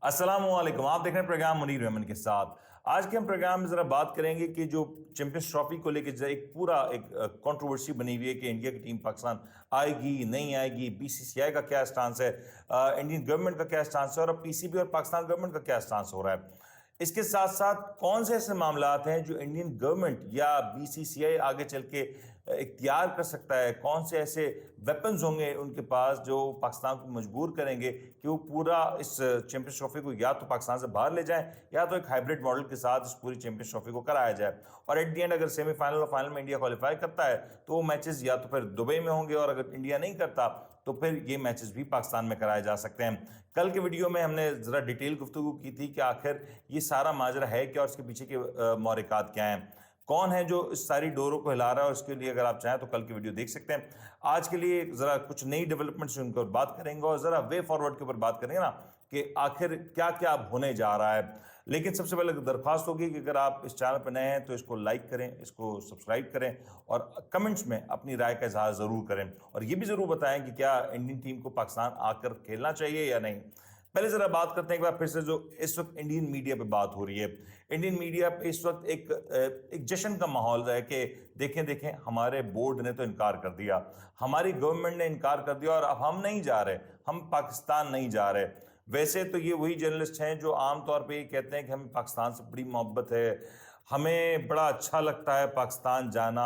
अस्सलामुअलैकुम। आप देख रहे हैं प्रोग्राम मुनीर रहमान के साथ। आज के हम प्रोग्राम में जरा बात करेंगे कि जो चैंपियंस ट्रॉफी को लेकर एक पूरा एक कंट्रोवर्सी बनी हुई है कि इंडिया की टीम पाकिस्तान आएगी नहीं आएगी, बीसीसीआई का क्या स्टांस है, इंडियन गवर्नमेंट का क्या स्टांस है और अब पीसीबी और पाकिस्तान गवर्नमेंट का क्या स्टांस हो रहा है। इसके साथ साथ कौन से ऐसे मामलात हैं जो इंडियन गवर्नमेंट या बीसीसीआई आगे चल के इख्तियार कर सकता है, कौन से ऐसे वेपन्स होंगे उनके पास जो पाकिस्तान को मजबूर करेंगे कि वो पूरा इस चैंपियंस ट्रॉफी को या तो पाकिस्तान से बाहर ले जाएं या तो एक हाइब्रिड मॉडल के साथ इस पूरी चैंपियंस ट्रॉफी को कराया जाए। और एट दी एंड अगर सेमीफाइनल और फाइनल में इंडिया क्वालिफाई करता है तो वो मैचेस या तो फिर दुबई में होंगे और अगर इंडिया नहीं करता तो फिर ये मैचेस भी पाकिस्तान में कराए जा सकते हैं। कल के वीडियो में हमने ज़रा डिटेल गुफ्तगू की थी कि आखिर ये सारा माजरा है क्या और इसके पीछे के महरक़ात क्या हैं, कौन है जो इस सारी डोरों को हिला रहा है। और इसके लिए अगर आप चाहें तो कल की वीडियो देख सकते हैं। आज के लिए ज़रा कुछ नई डेवलपमेंट्स उनके ऊपर बात करेंगे और ज़रा वे फॉरवर्ड के ऊपर बात करेंगे ना कि आखिर क्या क्या अब होने जा रहा है। लेकिन सबसे पहले दरख्वास्त होगी कि अगर आप इस चैनल पर नए हैं तो इसको लाइक करें, इसको सब्सक्राइब करें और कमेंट्स में अपनी राय का इजहार ज़रूर करें और ये भी ज़रूर बताएं कि क्या इंडियन टीम को पाकिस्तान आकर खेलना चाहिए या नहीं। पहले जरा बात करते हैं एक बार फिर से जो इस वक्त इंडियन मीडिया पे बात हो रही है। इंडियन मीडिया पे इस वक्त एक जश्न का माहौल है कि देखें देखें हमारे बोर्ड ने तो इनकार कर दिया, हमारी गवर्नमेंट ने इनकार कर दिया और अब हम नहीं जा रहे, हम पाकिस्तान नहीं जा रहे। वैसे तो ये वही जर्नलिस्ट हैं जो आमतौर पे ये कहते हैं कि हमें पाकिस्तान से बड़ी मोहब्बत है, हमें बड़ा अच्छा लगता है पाकिस्तान जाना,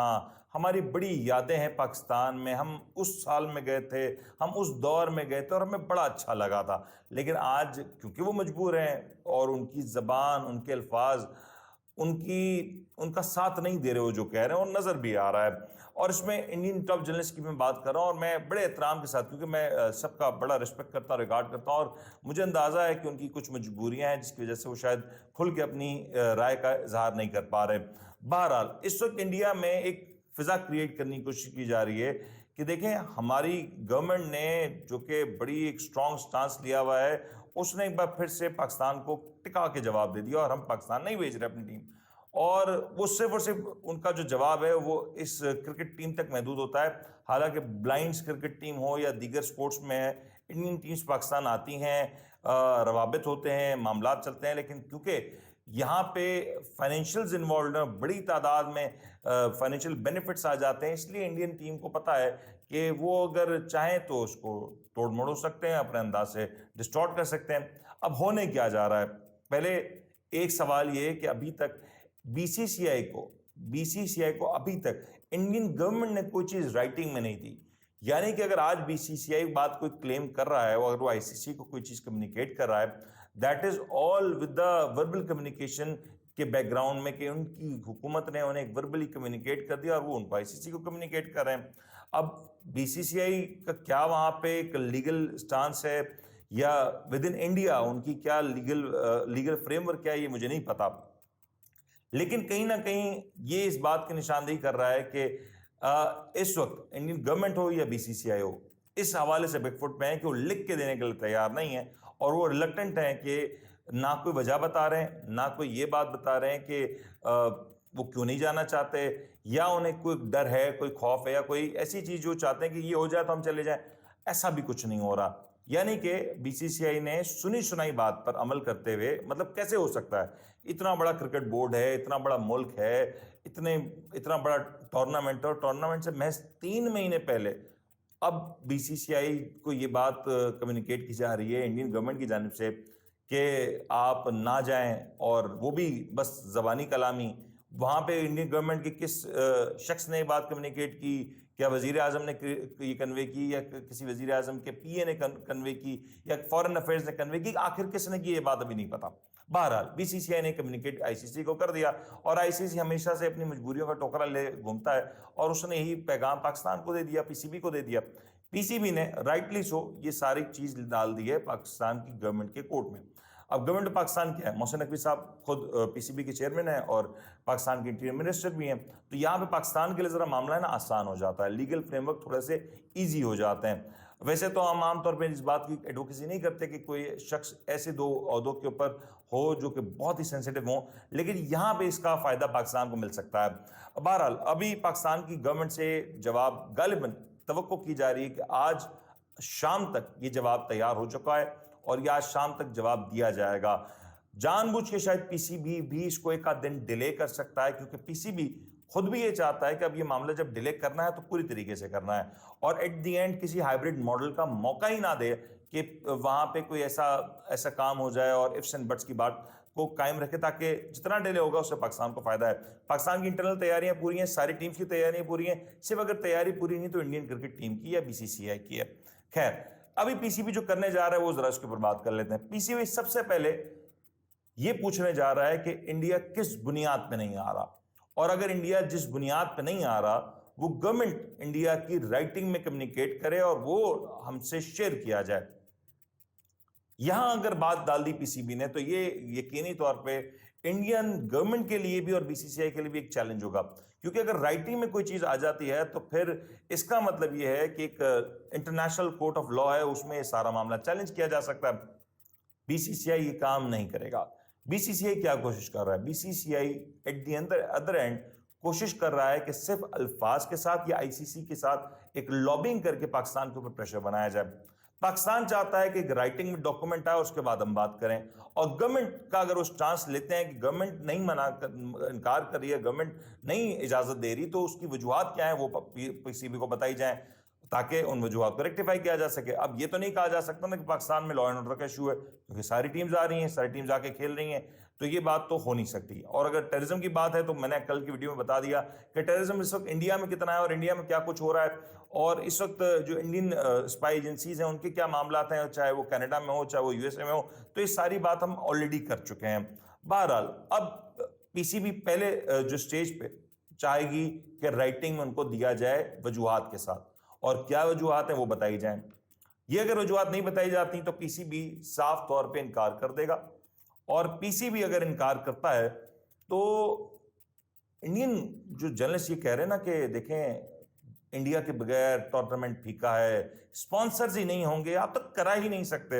हमारी बड़ी यादें हैं पाकिस्तान में, हम उस साल में गए थे, हम उस दौर में गए थे और हमें बड़ा अच्छा लगा था। लेकिन आज क्योंकि वो मजबूर हैं और उनकी ज़बान, उनके अल्फाज उनका साथ नहीं दे रहे हो जो कह रहे हैं और नज़र भी आ रहा है। और इसमें इंडियन टॉप जर्नलिस्ट की मैं बात कर रहा हूँ और मैं बड़े एहतराम के साथ, क्योंकि मैं सबका बड़ा रिस्पेक्ट करता हूँ, रिगार्ड करता हूँ और मुझे अंदाज़ा है कि उनकी कुछ मजबूरियाँ हैं जिसकी वजह से वो शायद खुल के अपनी राय का इजहार नहीं कर पा रहे। बहरहाल इस वक्त इंडिया में एक फिजा क्रिएट करने की कोशिश की जा रही है कि देखें हमारी गवर्नमेंट ने जो कि बड़ी एक स्ट्रॉन्ग स्टांस लिया हुआ है, उसने एक बार फिर से पाकिस्तान को टिका के जवाब दे दिया और हम पाकिस्तान नहीं भेज रहे अपनी टीम। और वो सिर्फ और सिर्फ उनका जो जवाब है वो इस क्रिकेट टीम तक महदूद होता है। हालांकि ब्लाइंड्स क्रिकेट टीम हो या दीगर स्पोर्ट्स में इंडियन टीम्स पाकिस्तान आती हैं, रवाबित होते हैं, मामला चलते हैं, लेकिन क्योंकि यहाँ पे फाइनेंशियल्स इन्वॉल्व हैं, बड़ी तादाद में फाइनेंशियल बेनिफिट्स आ जाते हैं, इसलिए इंडियन टीम को पता है कि वो अगर चाहें तो उसको तोड़ मोड़ हो सकते हैं, अपने अंदाज से डिस्टॉर्ट कर सकते हैं। अब होने क्या जा रहा है, पहले एक सवाल ये है कि अभी तक बीसीसीआई को अभी तक इंडियन गवर्नमेंट ने कोई चीज़ राइटिंग में नहीं दी। यानी कि अगर आज बीसीसीआई बात कोई क्लेम कर रहा है और वो आईसीसी को कोई चीज़ कम्युनिकेट कर रहा है, that is all with the verbal communication के बैकग्राउंड में कि उनकी हुकूमत ने उन्हें वर्बली कम्युनिकेट कर दिया और वो उनको आईसीसी को कम्युनिकेट कर रहे हैं। अब बीसीसीआई का क्या वहाँ पे एक लीगल स्टांस है या विद इन इंडिया उनकी क्या लीगल फ्रेमवर्क क्या है, ये मुझे नहीं पता। लेकिन कहीं ना कहीं ये इस बात की निशानदेही कर रहा है कि इस वक्त इंडियन गवर्नमेंट हो या बीसीसीआई हो, इस हवाले से बैकफुट में है कि वो लिख के देने के लिए तैयार नहीं है और वो रिलक्टेंट हैं कि ना कोई वजह बता रहे हैं, ना कोई ये बात बता रहे हैं कि वो क्यों नहीं जाना चाहते या उन्हें कोई डर है, कोई खौफ है या कोई ऐसी चीज़ जो चाहते हैं कि ये हो जाए तो हम चले जाएं। ऐसा भी कुछ नहीं हो रहा। यानी कि बीसीसीआई ने सुनी सुनाई बात पर अमल करते हुए, मतलब कैसे हो सकता है, इतना बड़ा क्रिकेट बोर्ड है, इतना बड़ा मुल्क है, इतना बड़ा टूर्नामेंट और टूर्नामेंट से महज 3 महीने पहले अब बीसीसीआई को ये बात कम्युनिकेट की जा रही है इंडियन गवर्नमेंट की जानिब से कि आप ना जाएं और वो भी बस ज़बानी कलामी। वहाँ पे इंडियन गवर्नमेंट के किस शख्स ने बात कम्युनिकेट की, क्या वज़ीर आज़म ने ये कन्वे की या किसी वज़ीर आज़म के पीए ने कन्वे की या फॉरेन अफेयर्स ने कन्वे की, आखिर किसने की ये बात अभी नहीं पता। बहरहाल बीसीसीआई ने कम्युनिकेट आईसीसी को कर दिया और आईसीसी हमेशा से अपनी मजबूरियों का टोकरा ले घूमता है और उसने यही पैगाम पाकिस्तान को दे दिया, पीसीबी को दे दिया। पीसीबी ने राइटली सो ये सारी चीज़ डाल दी है पाकिस्तान की गवर्नमेंट के कोर्ट में। अब गवर्नमेंट पाकिस्तान क्या है, मोहसिन नकवी साहब खुद पीसीबी के चेयरमैन हैं और पाकिस्तान के इंटीरियर मिनिस्टर भी हैं, तो यहाँ पे पाकिस्तान के लिए ज़रा मामला है ना आसान हो जाता है, लीगल फ्रेमवर्क थोड़े से इजी हो जाते हैं। वैसे तो हम आमतौर पर इस बात की एडवोकेसी नहीं करते कि कोई शख्स ऐसे 2 ओहदों के ऊपर हो जो कि बहुत ही सेंसिटिव हो, लेकिन यहाँ पे इसका फ़ायदा पाकिस्तान को मिल सकता है। बहरहाल अभी पाकिस्तान की गवर्नमेंट से जवाब गालिबन तवक्को की जा रही है कि आज शाम तक ये जवाब तैयार हो चुका है और ये आज शाम तक जवाब दिया जाएगा। जानबूझ के शायद पीसीबी भी इसको एक आध दिन डिले कर सकता है, क्योंकि पीसीबी खुद भी ये चाहता है कि अब ये मामला जब डिले करना है तो पूरी तरीके से करना है और एट द एंड किसी हाइब्रिड मॉडल का मौका ही ना दे कि वहां पे कोई ऐसा ऐसा काम हो जाए और इफ्स एंड बट्स की बात को कायम रखे, ताकि जितना डिले होगा उससे पाकिस्तान को फायदा है। पाकिस्तान की इंटरनल तैयारियां पूरी हैं, सारी टीम्स की तैयारियां पूरी हैं, सिर्फ अगर तैयारी पूरी नहीं तो इंडियन क्रिकेट टीम की या बीसीसीआई की है। खैर, अभी पीसीबी जो करने जा रहा है वो जरा उसके ऊपर बात कर लेते हैं। पीसीबी सबसे पहले ये पूछने जा रहा है कि इंडिया किस बुनियाद पे नहीं आ रहा, और अगर इंडिया जिस बुनियाद पे नहीं आ रहा वो गवर्नमेंट इंडिया की राइटिंग में कम्युनिकेट करे और वो हमसे शेयर किया जाए। यहां अगर बात डाल दी पीसीबी ने तो ये यकीनी तौर पे इंडियन गवर्नमेंट के लिए भी और बीसीसीआई के लिए भी एक चैलेंज होगा, क्योंकि अगर राइटिंग में कोई चीज आ जाती है तो फिर इसका मतलब ये है कि एक इंटरनेशनल कोर्ट ऑफ लॉ है, उसमें ये सारा मामला चैलेंज किया जा सकता है। बीसीसीआई ये काम नहीं करेगा। बीसीसीआई क्या कोशिश कर रहा है? BCCI at the other and कोशिश कर रहा है कि सिर्फ अल्फाज के साथ या आईसीसी के साथ एक लॉबिंग करके पाकिस्तान के ऊपर प्रेशर बनाया जाए। पाकिस्तान चाहता है कि एक राइटिंग में डॉक्यूमेंट आए, उसके बाद हम बात करें, और गवर्नमेंट का अगर उस चांस लेते हैं कि गवर्नमेंट नहीं इनकार कर रही है, गवर्नमेंट नहीं इजाजत दे रही, तो उसकी वजूहात क्या है वो पीसीबी को बताई जाए ताकि उन वजूहात को रेक्टिफाई किया जा सके। अब ये तो नहीं कहा जा सकता ना कि पाकिस्तान में लॉ एंड ऑर्डर का इशू है, क्योंकि सारी टीम्स आ रही हैं, सारी टीम्स आके खेल रही हैं, तो ये बात तो हो नहीं सकती। और अगर टेररिज्म की बात है तो मैंने कल की वीडियो में बता दिया कि टेररिज्म इस वक्त इंडिया में कितना है और इंडिया में क्या कुछ हो रहा है, और इस वक्त जो इंडियन स्पाई एजेंसीज हैं उनके क्या मामला हैं, चाहे वो कनाडा में हो चाहे वो यूएसए में हो, तो ये सारी बात हम ऑलरेडी कर चुके हैं। बहरहाल अब पीसीबी पहले जो स्टेज पे चाहेगी कि राइटिंग में उनको दिया जाए वजूहात के साथ, और क्या वजूहात हैं वो बताई जाएं। ये अगर वजूहात नहीं बताई जाती तो पीसीबी साफ तौर पे इनकार कर देगा, और पीसीबी अगर इनकार करता है तो इंडियन जो जर्नलिस्ट ये कह रहे हैं ना कि देखें इंडिया के बगैर टूर्नामेंट फीका है, स्पॉन्सर्स ही नहीं होंगे, आप तक करा ही नहीं सकते।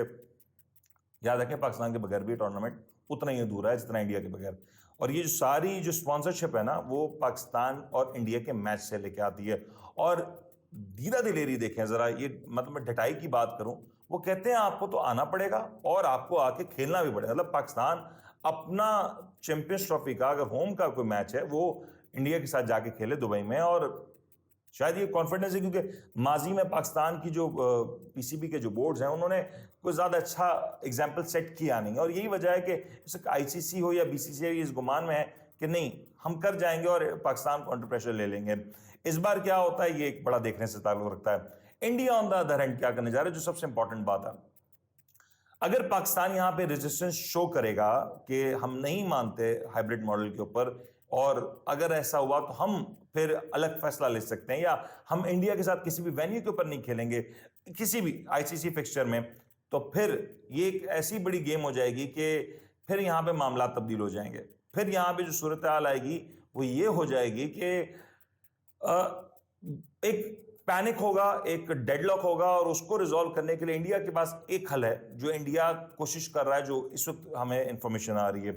याद रखें पाकिस्तान के बगैर भी टूर्नामेंट उतना ही अधूरा है जितना इंडिया के बगैर, और ये जो सारी जो स्पॉन्सरशिप है ना वो पाकिस्तान और इंडिया के मैच से लेके आती है। और दीदा दिलेरी देखें जरा, ये मतलब मैं ढटाई की बात करूं, वो कहते हैं आपको तो आना पड़ेगा और आपको आके खेलना भी पड़ेगा। मतलब पाकिस्तान अपना चैंपियंस ट्रॉफी का अगर होम का कोई मैच है वो इंडिया के साथ जाके खेले दुबई में, और शायद ये कॉन्फिडेंस है क्योंकि माजी में पाकिस्तान की जो पीसीबी के जो बोर्ड्स हैं उन्होंने कोई ज़्यादा अच्छा एग्जाम्पल सेट किया नहीं, और यही वजह है कि आईसीसी हो या बीसीसीआई इस गुमान में है कि नहीं हम कर जाएंगे और पाकिस्तान को अंडर प्रेशर ले लेंगे। इस बार क्या होता है ये एक बड़ा देखने से ताल्लुक रखता है। India on the other hand क्या करने जा रहा है, जो सबसे इंपॉर्टेंट बात है, अगर पाकिस्तान यहां पे रेजिस्टेंस शो करेगा कि हम नहीं मानते हाइब्रिड मॉडल के ऊपर, और अगर ऐसा हुआ तो हम फिर अलग फैसला ले सकते हैं, या हम इंडिया के साथ किसी भी वेन्यू के ऊपर नहीं खेलेंगे किसी भी आईसीसी फिक्सचर में, तो फिर ये एक ऐसी बड़ी गेम हो जाएगी कि फिर यहाँ पे मामला तब्दील हो जाएंगे। फिर यहाँ पे जो सूरत हाल आएगी वो ये हो जाएगी कि एक पैनिक होगा, एक डेडलॉक होगा, और उसको रिजॉल्व करने के लिए इंडिया के पास एक हल है जो इंडिया कोशिश कर रहा है, जो इस वक्त हमें इंफॉर्मेशन आ रही है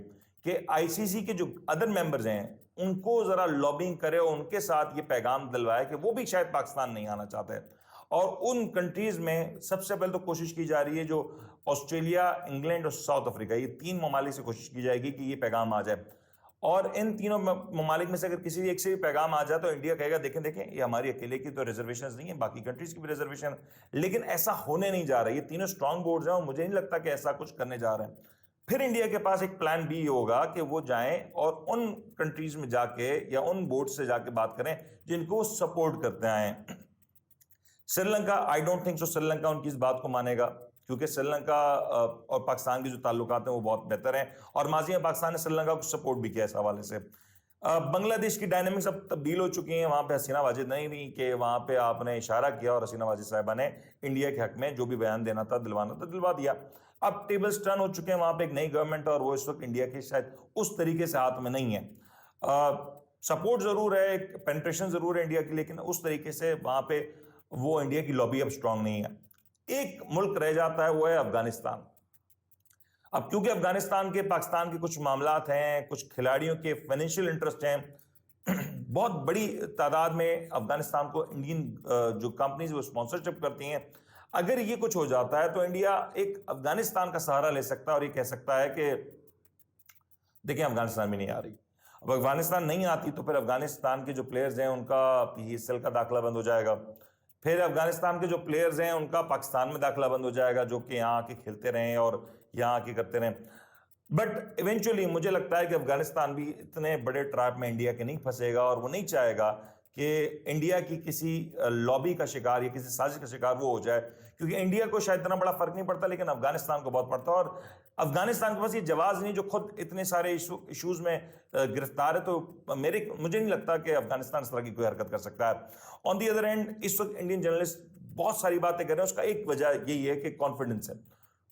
कि आईसीसी के जो अदर मेंबर्स हैं उनको जरा लॉबिंग करे और उनके साथ ये पैगाम दिलवाए कि वो भी शायद पाकिस्तान नहीं आना चाहते हैं। और उन कंट्रीज में सबसे पहले तो कोशिश की जा रही है, जो ऑस्ट्रेलिया, इंग्लैंड और साउथ अफ्रीका, ये 3 ममालिक से कोशिश की जाएगी कि ये पैगाम आ जाए, और इन तीनों ममालिक में से अगर किसी एक से भी पैगाम आ जाए तो इंडिया कहेगा देखें देखें ये हमारी अकेले की तो रिजर्वेशन नहीं है, बाकी कंट्रीज की भी रिजर्वेशन है। लेकिन ऐसा होने नहीं जा रहा है, ये तीनों स्ट्रांग बोर्ड्स हैं और मुझे नहीं लगता कि ऐसा कुछ करने जा रहे हैं। फिर इंडिया के पास एक प्लान बी होगा कि वो जाएं और उन कंट्रीज में जाके या उन बोर्ड से जाके बात करें जिनको सपोर्ट करते आए। Sri Lanka, I don't think so Sri Lanka उनकी इस बात को मानेगा, क्योंकि श्रीलंका और पाकिस्तान के जो ताल्लुकात हैं वो बहुत बेहतर हैं, और माजी में पाकिस्तान ने श्रीलंका को सपोर्ट भी किया इस हवाले से। बांग्लादेश की डायनेमिक्स अब तब्दील हो चुकी हैं, वहाँ पे हसीना वाजिद नहीं रही कि वहाँ पे आपने इशारा किया और हसीना वाजिद साहिबा ने इंडिया के हक में जो भी बयान देना था दिलवाना था दिलवा दिया। अब टेबल्स टर्न हो चुके हैं, वहाँ पे एक नई गवर्नमेंट और वो इस वक्त इंडिया के शायद उस तरीके से हाथ में नहीं है। सपोर्ट जरूर है, पेनिट्रेशन जरूर है इंडिया की, लेकिन उस तरीके से वहाँ पे वो इंडिया की लॉबी अब स्ट्रांग नहीं है। एक मुल्क रह जाता है वो है अफगानिस्तान। अब क्योंकि अफगानिस्तान के पाकिस्तान के कुछ मामलात हैं, कुछ खिलाड़ियों के फाइनेंशियल इंटरेस्ट हैं, बहुत बड़ी तादाद में अफगानिस्तान को इंडियन जो कंपनीज वो स्पॉन्सरशिप करती हैं। अगर ये कुछ हो जाता है तो इंडिया एक अफगानिस्तान का सहारा ले सकता है और ये कह सकता है कि देखिए अफगानिस्तान में नहीं आ रही। अब अफगानिस्तान नहीं आती तो फिर अफगानिस्तान के जो प्लेयर्स हैं उनका PSL का दाखिला बंद हो जाएगा। फिर अफगानिस्तान के जो प्लेयर्स हैं उनका पाकिस्तान में दाखिला बंद हो जाएगा, जो कि यहाँ आके खेलते रहें और यहाँ आके करते रहें। बट इवेंचुअली मुझे लगता है कि अफगानिस्तान भी इतने बड़े ट्रैप में इंडिया के नहीं फंसेगा और वो नहीं चाहेगा कि इंडिया की किसी लॉबी का शिकार या किसी साजिश का शिकार वो हो जाए, क्योंकि इंडिया को शायद इतना बड़ा फर्क नहीं पड़ता लेकिन अफगानिस्तान को बहुत पड़ता है। और अफगानिस्तान के पास ये जवाब नहीं जो खुद इतने सारे इश्यूज में गिरफ्तार है, तो मुझे नहीं लगता कि अफगानिस्तान इस तरह की कोई हरकत कर सकता है। ऑन दी अदर एंड इस वक्त इंडियन जर्नलिस्ट बहुत सारी बातें कर रहे हैं, उसका एक वजह यही है कि कॉन्फिडेंस है।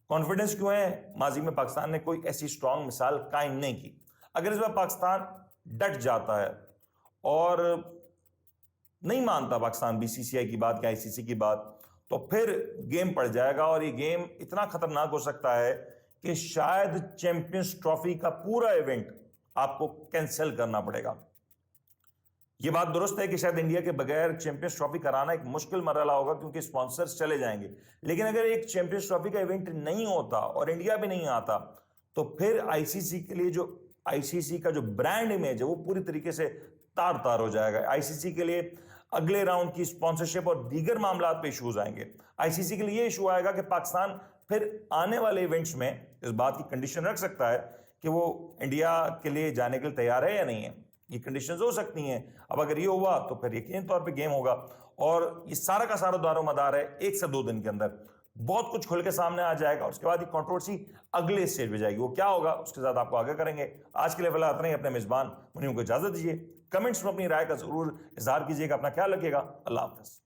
कॉन्फिडेंस क्यों है? माजी में पाकिस्तान ने कोई ऐसी स्ट्रांग मिसाल कायम नहीं की। अगर इस बार पाकिस्तान डट जाता है और नहीं मानता पाकिस्तान BCCI की बात या ICC की बात, तो फिर गेम पड़ जाएगा और ये गेम इतना खतरनाक हो सकता है कि शायद चैंपियंस ट्रॉफी का पूरा इवेंट आपको कैंसिल करना पड़ेगा। ये बात दुरुस्त है कि शायद इंडिया के बगैर चैंपियंस ट्रॉफी कराना एक मुश्किल मरहला होगा क्योंकि स्पॉन्सर्स चले जाएंगे, लेकिन अगर एक चैंपियंस ट्रॉफी का इवेंट नहीं होता और इंडिया भी नहीं आता तो फिर ICC के लिए जो ICC का जो ब्रांड इमेज है वो पूरी तरीके से तार तार हो जाएगा। ICC के लिए अगले राउंड की स्पॉन्सरशिप और दीगर मामला पे इश्यूज आएंगे। ICC के लिए ये इशू आएगा कि पाकिस्तान फिर आने वाले इवेंट्स में इस बात की कंडीशन रख सकता है कि वो इंडिया के लिए जाने के लिए तैयार है या नहीं है। ये कंडीशंस हो सकती हैं। अब अगर ये हुआ तो फिर यकीनी तौर पे गेम होगा और ये सारा का सारा दारोमदार है 1 से 2 दिन के अंदर बहुत कुछ खुल के सामने आ जाएगा और उसके बाद ये कंट्रोवर्सी अगले स्टेज पे जाएगी। वो क्या होगा उसके साथ आपको आगे करेंगे। आज के लिए फिलहाल इतना ही। अपने मेजबान मुनीम को इजाजत दीजिए। कमेंट्स में अपनी राय का जरूर इजहार कीजिएगा। अपना ख्याल रखिएगा। अल्लाह हाफिज।